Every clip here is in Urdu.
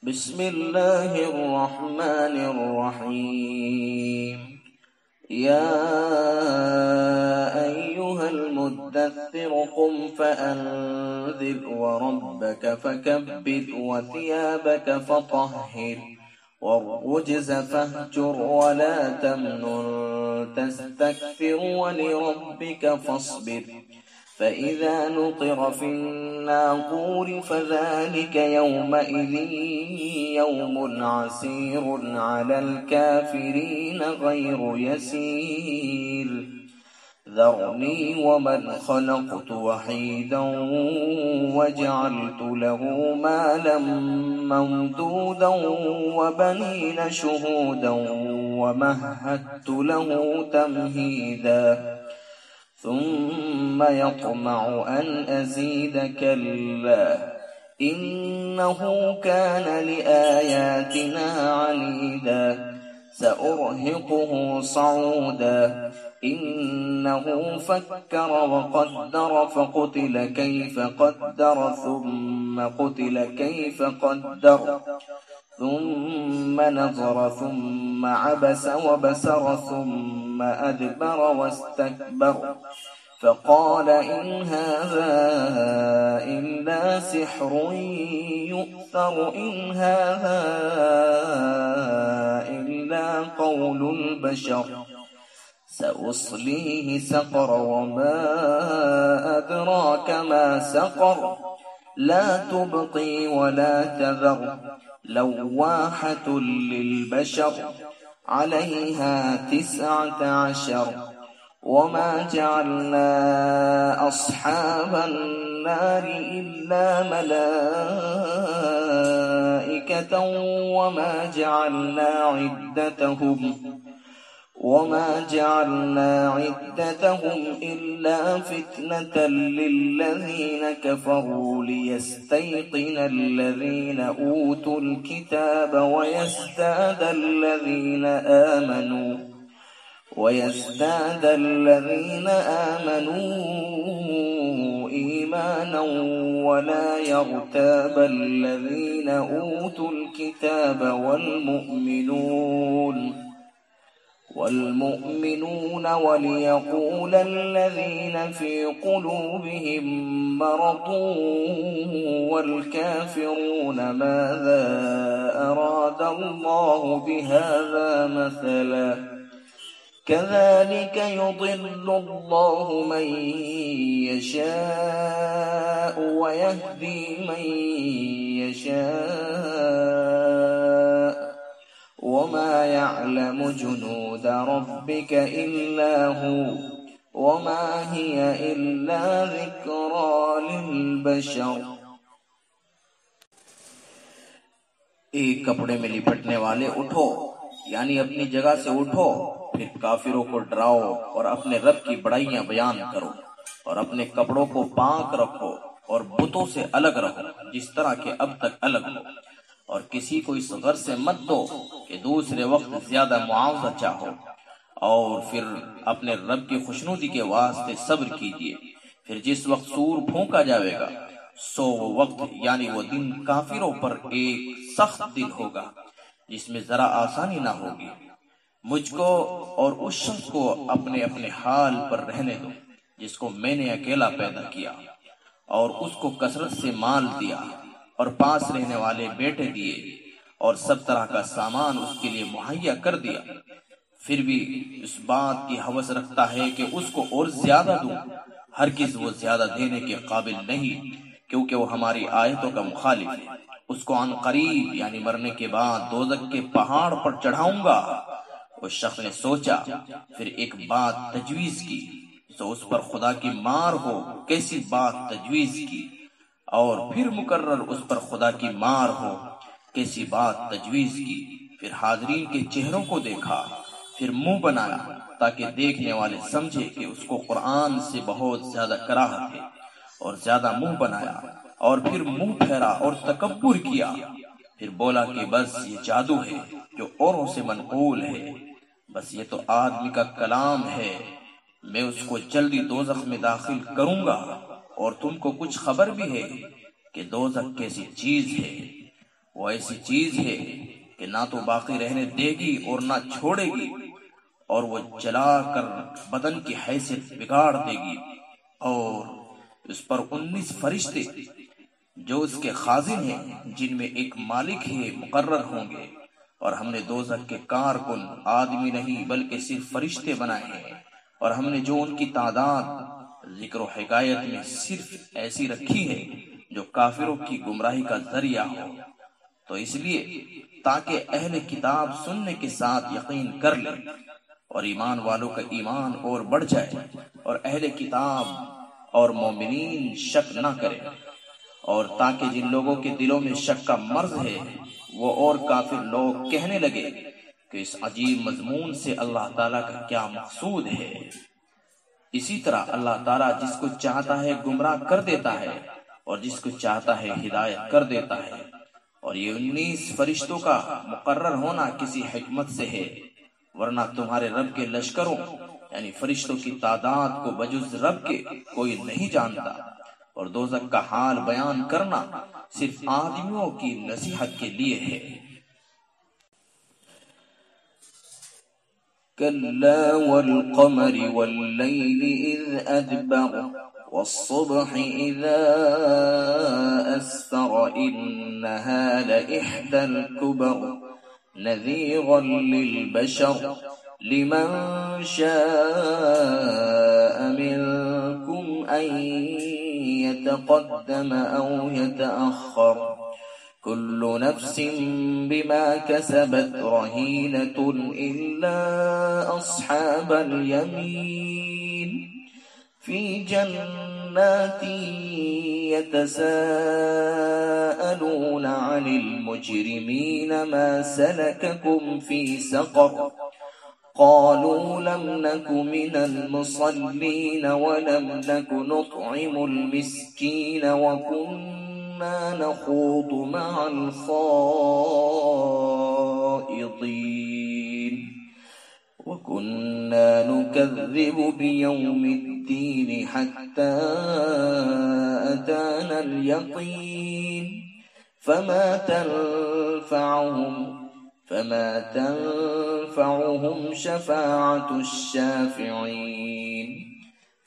بسم اللہ الرحمن الرحیم یا ایہا المدثر قم فانذر وربک فکبر وثیابک فطہر والرجز فاہجر ولا تمنن تستکثر ولربک فاصبر فإذا نقر في الناقور فذلك يومئذ يوم عسير على الكافرين غير يسير ذرني ومن خلقت وحيدا وجعلت له مالا ممدودا وبنين شهودا ومهدت له تمهيدا ثم يطمع أن أزيد كلا إنه كان لآياتنا عنيدا سأرهقه صعودا إنه فكر وقدر فقتل كيف قدر ثم قتل كيف قدر ثم نظر ثم عبس وبسر ثم أدبر واستكبر فقال إن هذا إلا سحر يؤثر إن هذا إلا قول البشر سأصليه سقر وما أدراك ما سقر لا تبقي ولا تذر لواحة للبشر عليها 19 وما جعلنا أصحاب النار إلا ملائكة وما جعلنا عدتهم إلا فتنة للذين كفروا ليستيقن الذين أوتوا الكتاب ويزداد الذين آمنوا إيمانا ولا يرتاب الذين أوتوا الكتاب والمؤمنون وليقول الذين في قلوبهم مرض والكافرون ماذا أراد الله بهذا مثلا كذلك يضل الله من يشاء ويهدي من يشاء وما يعلم جنود ربك إلا هو وما هي إلا ذكرى للبشر. ایک کپڑے میں لپٹنے والے اٹھو، یعنی اپنی جگہ سے اٹھو، پھر کافروں کو ڈراؤ اور اپنے رب کی بڑائیاں بیان کرو اور اپنے کپڑوں کو پاک رکھو اور بتوں سے الگ رکھو جس طرح کہ اب تک الگ ہو، اور کسی کو اس غرض سے مت دو کہ دوسرے وقت زیادہ معاوضہ چاہو، اور پھر اپنے رب کی خوشنودی کے واسطے صبر کیجیے. پھر جس وقت سور پھونکا جائے گا سو وہ وقت یعنی وہ دن کافروں پر ایک سخت دن ہوگا جس میں ذرا آسانی نہ ہوگی. مجھ کو اور اس شخص کو اپنے اپنے حال پر رہنے دو جس کو میں نے اکیلا پیدا کیا اور اس کو کثرت سے مال دیا اور پاس رہنے والے بیٹے دیے اور سب طرح کا سامان اس کے لیے مہیا کر دیا. پھر بھی اس بات کی ہوس رکھتا ہے کہ اس کو اور زیادہ دوں. ہرگز وہ زیادہ دینے کے قابل نہیں کیونکہ وہ ہماری آیتوں کا مخالف ہے. اس کو عن قریب یعنی مرنے کے بعد دوزخ کے پہاڑ پر چڑھاؤں گا. اس شخص نے سوچا، پھر ایک بات تجویز کی تو اس پر خدا کی مار ہو. کیسی بات تجویز کی؟ اور پھر مقرر اس پر خدا کی مار ہو. کیسی بات تجویز کی؟ پھر حاضرین کے چہروں کو دیکھا، پھر منہ بنایا تاکہ دیکھنے والے سمجھے کہ اس کو قرآن سے بہت زیادہ کراہت ہے، اور زیادہ منہ بنایا اور پھر منہ پھیرا اور تکبر کیا. پھر بولا کہ بس یہ جادو ہے جو اوروں سے منقول ہے، بس یہ تو آدمی کا کلام ہے. میں اس کو جلدی دوزخ میں داخل کروں گا. اور تم کو کچھ خبر بھی ہے کہ دوزخ کیسی چیز ہے؟ وہ ایسی چیز ہے کہ نہ تو باقی رہنے دے گی اور نہ چھوڑے گی، اور وہ جلا کر بدن کی حیثیت بگاڑ دے گی، اور اس پر 19 فرشتے جو اس کے خازن ہیں، جن میں ایک مالک ہے، مقرر ہوں گے۔ اور ہم نے دوزخ کے کارکن آدمی نہیں بلکہ صرف فرشتے بنائے ہیں، اور ہم نے جو ان کی تعداد ذکر و حکایت میں صرف ایسی رکھی ہے جو کافروں کی گمراہی کا ذریعہ ہو، تو اس لیے تاکہ اہل کتاب سننے کے ساتھ یقین کر لیں اور ایمان والوں کا ایمان اور بڑھ جائے، اور اہل کتاب اور مومنین شک نہ کریں، اور تاکہ جن لوگوں کے دلوں میں شک کا مرض ہے وہ اور کافر لوگ کہنے لگے کہ اس عجیب مضمون سے اللہ تعالیٰ کا کیا مقصود ہے۔ اسی طرح اللہ تعالیٰ جس کو چاہتا ہے گمراہ کر دیتا ہے اور جس کو چاہتا ہے ہدایت کر دیتا ہے، اور یہ 19 فرشتوں کا مقرر ہونا کسی حکمت سے ہے، ورنہ تمہارے رب کے لشکروں یعنی فرشتوں کی تعداد کو بجز رب کے کوئی نہیں جانتا، اور دوزخ کا حال بیان کرنا صرف آدمیوں کی نصیحت کے لیے ہے۔ كلا والقمر والليل إذ أدبر والصبح إذا أسفر إنها لإحدى الكبر نذيرا للبشر لمن شاء منكم أن يتقدم أو يتأخر كل نفس بما كسبت رهينة إلا أصحاب اليمين في جنات يتساءلون عن المجرمين ما سلككم في سقر قالوا لم نك من المصلين ولم نك نطعم المسكين وكنا نخوض مع الخائضين وكنا نكذب بيوم الدين حتى أتانا اليقين فما تنفعهم شفاعة الشافعين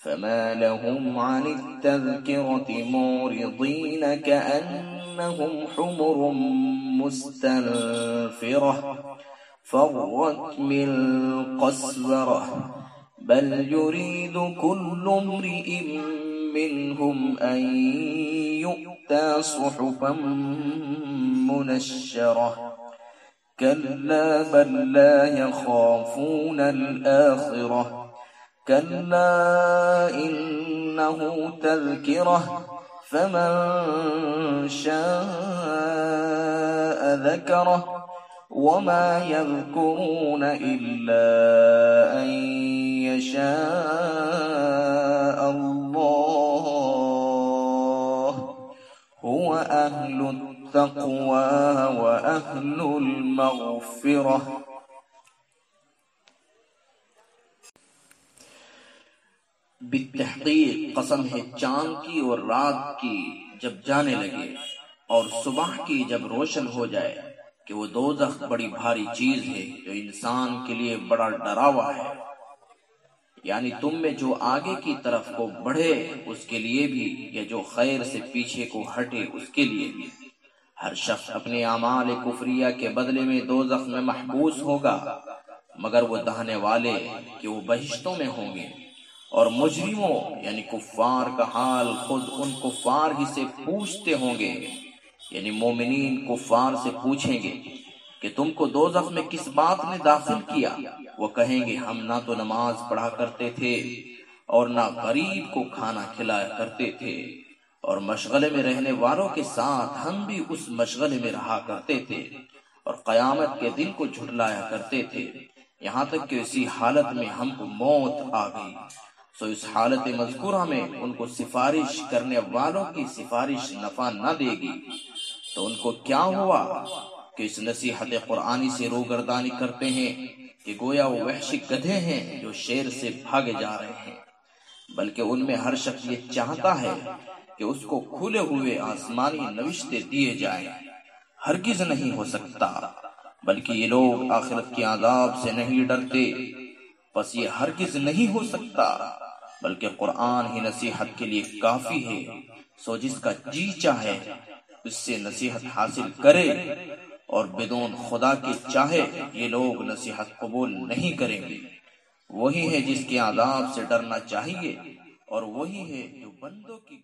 فما لهم عن التذكرة معرضين كأنهم حمر مستنفرة فرت من قسورة بل يريد كل امرئ منهم أن يؤتى صحفا منشرة كلا بل لا يخافون الآخرة كلا إنه تذكرة فمن شاء ذكره وما يذكرون إلا أن يشاء الله هو أهل التقوى وأهل المغفرة۔ بالتحقیق قسم ہے چاند کی اور رات کی جب جانے لگے اور صبح کی جب روشن ہو جائے کہ وہ دوزخ بڑی بھاری چیز ہے جو انسان کے لیے بڑا ڈراوا ہے، یعنی تم میں جو آگے کی طرف کو بڑھے اس کے لیے بھی یا جو خیر سے پیچھے کو ہٹے اس کے لیے بھی۔ ہر شخص اپنے اعمال کفریہ کے بدلے میں دوزخ میں محبوس ہوگا، مگر وہ دہنے والے کہ وہ بہشتوں میں ہوں گے، اور مجرموں یعنی کفار کا حال خود ان کفار ہی سے پوچھتے ہوں گے، یعنی مومنین کفار سے پوچھیں گے کہ تم کو دوزخ میں کس بات نے داخل کیا؟ وہ کہیں گے ہم نہ تو نماز پڑھا کرتے تھے اور نہ غریب کو کھانا کھلایا کرتے تھے، اور مشغلے میں رہنے والوں کے ساتھ ہم بھی اس مشغلے میں رہا کرتے تھے، اور قیامت کے دن کو جھٹلایا کرتے تھے، یہاں تک کہ اسی حالت میں ہم کو موت آ گئی۔ سو اس حالت مذکورہ میں ان کو سفارش کرنے والوں کی سفارش نفع نہ دے گی، تو ان کو کیا ہوا کہ اس نصیحت قرآنی سے روگردانی کرتے ہیں کہ گویا وہ وحشی گدھے ہیں جو شیر سے بھاگے جا رہے ہیں، بلکہ ان میں ہر شخص یہ چاہتا ہے کہ اس کو کھلے ہوئے آسمانی نوشتے دیے جائیں، ہرگز نہیں ہو سکتا، بلکہ یہ لوگ آخرت کے عذاب سے نہیں ڈرتے، پس یہ ہرگز نہیں ہو سکتا، بلکہ قرآن ہی نصیحت کے لیے کافی ہے۔ سو جس کا جی چاہے اس سے نصیحت حاصل کرے، اور بدون خدا کے چاہے یہ لوگ نصیحت قبول نہیں کریں گے۔ وہی ہے جس کے عذاب سے ڈرنا چاہیے، اور وہی ہے جو بندوں کی